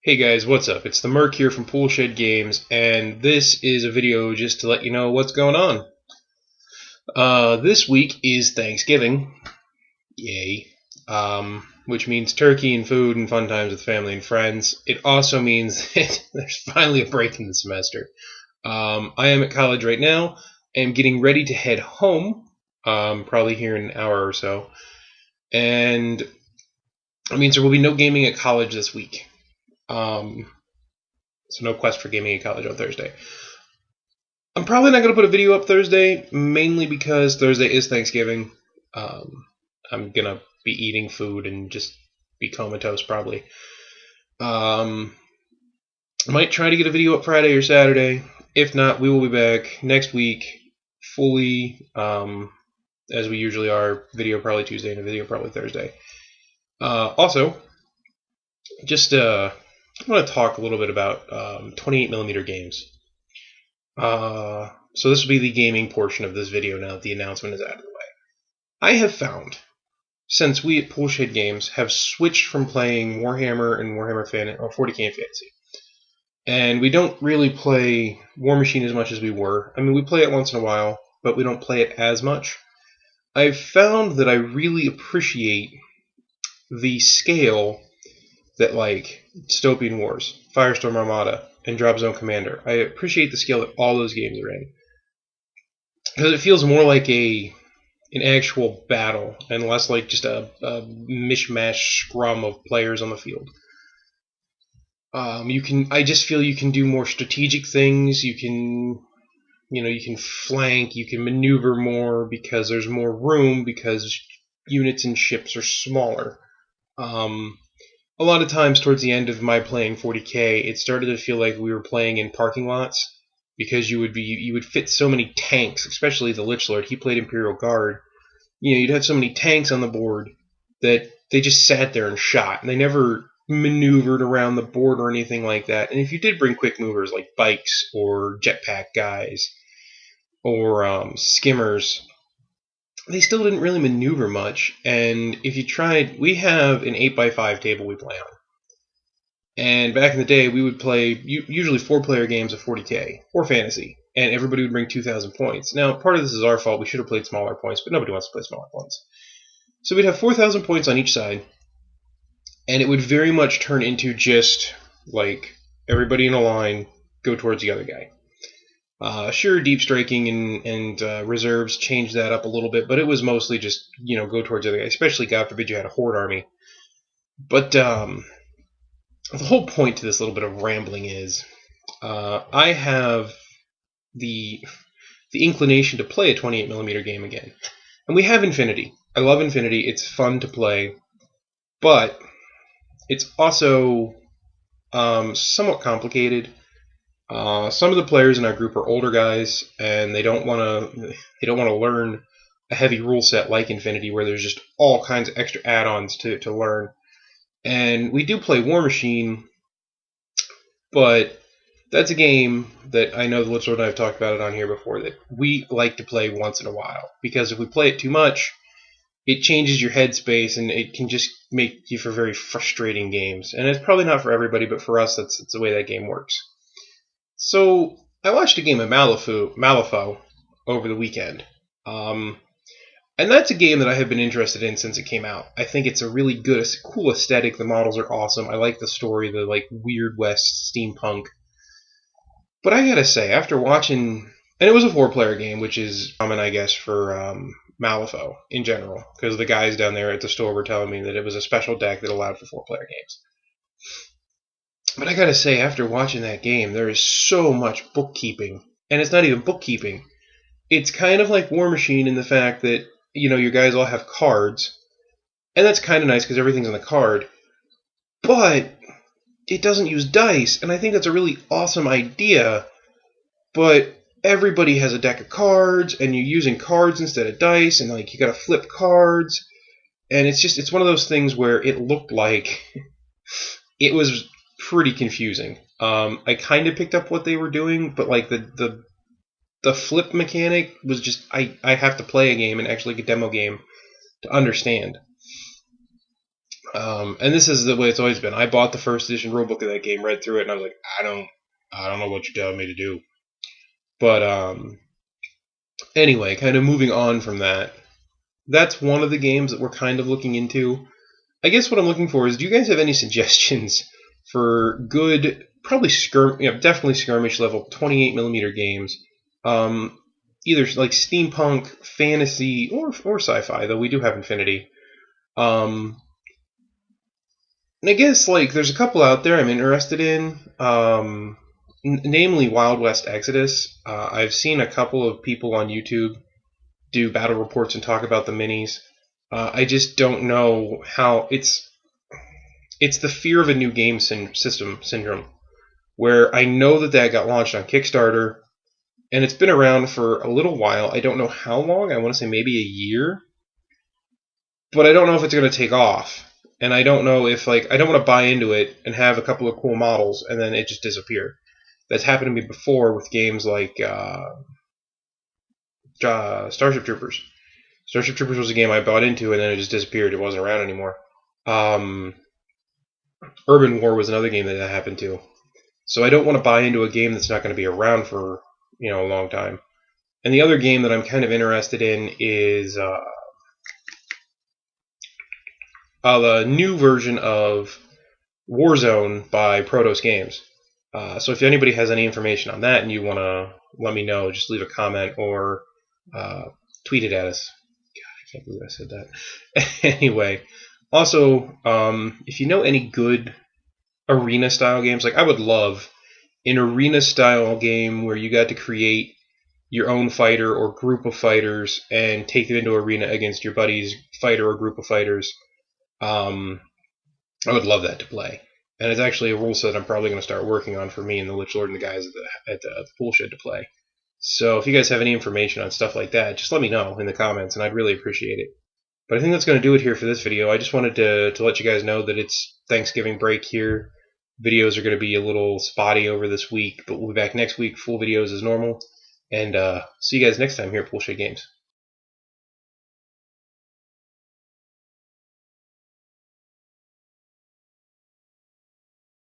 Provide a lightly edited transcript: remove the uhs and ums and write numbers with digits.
Hey guys, what's up? It's the Merc here from Poolshed Games, and this is a video just to let you know what's going on. This week is Thanksgiving, yay, which means turkey and food and fun times with family and friends. It also means that there's finally a break in the semester. I am at college right now, and getting ready to head home, probably here in an hour or so, and it means there will be no gaming at college this week. So no quest for gaming at college on Thursday. I'm probably not going to put a video up Thursday, mainly because Thursday is Thanksgiving. I'm going to be eating food and just be comatose probably. I might try to get a video up Friday or Saturday. If not, we will be back next week fully, as we usually are. Video probably Tuesday and a video probably Thursday. Also, just I want to talk a little bit about 28mm games. So this will be the gaming portion of this video now that the announcement is out of the way. I have found, since we at Poolshed Games have switched from playing Warhammer and Warhammer 40k and Fantasy, and we don't really play War Machine as much as we were. I mean, we play it once in a while, but we don't play it as much. I've found that I really appreciate the scale that, like, Dystopian Wars, Firestorm Armada, and Drop Zone Commander. I appreciate the scale that all those games are in, because it feels more like an actual battle and less like just a mishmash scrum of players on the field. I just feel you can do more strategic things. You can flank, you can maneuver more because there's more room, because units and ships are smaller. A lot of times towards the end of my playing 40k, it started to feel like we were playing in parking lots, because you would fit so many tanks, especially the Lich Lord. He played Imperial Guard. You'd have so many tanks on the board that they just sat there and shot, and they never maneuvered around the board or anything like that. And if you did bring quick movers like bikes or jetpack guys or skimmers, they still didn't really maneuver much. And if you tried, we have an 8x5 table we play on. And back in the day, we would play usually 4-player games of 40k or fantasy, and everybody would bring 2,000 points. Now, part of this is our fault. We should have played smaller points, but nobody wants to play smaller points. So we'd have 4,000 points on each side, and it would very much turn into just like everybody in a line go towards the other guy. Sure, deep striking and reserves changed that up a little bit, but it was mostly just, go towards the other guy, especially, God forbid, you had a horde army. But the whole point to this little bit of rambling is I have the inclination to play a 28mm game again. And we have Infinity. I love Infinity. It's fun to play, but it's also somewhat complicated. Some of the players in our group are older guys, and they don't want to learn a heavy rule set like Infinity, where there's just all kinds of extra add-ons to learn. And we do play War Machine, but that's a game that I know the Lich Lord and I have talked about it on here before, that we like to play once in a while, because if we play it too much, it changes your headspace, and it can just make you for very frustrating games. And it's probably not for everybody, but for us, that's the way that game works. So I watched a game of Malifaux over the weekend, and that's a game that I have been interested in since it came out. I think it's a really good, cool aesthetic. The models are awesome. I like the story, the Weird West steampunk. But I gotta say, after watching, and it was a 4-player game, which is common, I guess, for Malifaux in general, because the guys down there at the store were telling me that it was a special deck that allowed for 4-player games. But I gotta say, after watching that game, there is so much bookkeeping. And it's not even bookkeeping. It's kind of like War Machine in the fact that, your guys all have cards. And that's kind of nice because everything's on the card. But it doesn't use dice. And I think that's a really awesome idea. But everybody has a deck of cards, and you're using cards instead of dice. And, you gotta flip cards. And it's one of those things where it looked like it was pretty confusing. I kind of picked up what they were doing, but the flip mechanic was just, I have to play a game and actually a demo game to understand. And this is the way it's always been. I bought the first edition rulebook of that game, read through it, and I was like, I don't know what you're telling me to do. But anyway, kind of moving on from that, that's one of the games that we're kind of looking into. I guess what I'm looking for is, do you guys have any suggestions for good, probably definitely skirmish level 28mm games? Either like steampunk, fantasy, or sci-fi. Though we do have Infinity. And I guess like there's a couple out there I'm interested in. Namely Wild West Exodus. I've seen a couple of people on YouTube do battle reports and talk about the minis. I just don't know how it's the fear of a new game system syndrome, where I know that got launched on Kickstarter, and it's been around for a little while. I don't know how long. I want to say maybe a year, but I don't know if it's going to take off. And I don't know if I don't want to buy into it and have a couple of cool models and then it just disappear. That's happened to me before with games like Starship Troopers. Starship Troopers was a game I bought into and then it just disappeared. It wasn't around anymore. Urban War was another game that happened to. So I don't want to buy into a game that's not going to be around for a long time. And the other game that I'm kind of interested in is the new version of Warzone by Protos Games. So if anybody has any information on that and you want to let me know, just leave a comment or tweet it at us. God, I can't believe I said that. Anyway, also, if you know any good arena-style games, I would love an arena-style game where you got to create your own fighter or group of fighters and take them into arena against your buddy's fighter or group of fighters. I would love that to play. And it's actually a rule set I'm probably going to start working on for me and the Lich Lord and the guys at the pool shed to play. So if you guys have any information on stuff like that, just let me know in the comments, and I'd really appreciate it. But I think that's going to do it here for this video. I just wanted to let you guys know that it's Thanksgiving break here. Videos are going to be a little spotty over this week, but we'll be back next week, full videos as normal. And see you guys next time here at Pool Shed Games.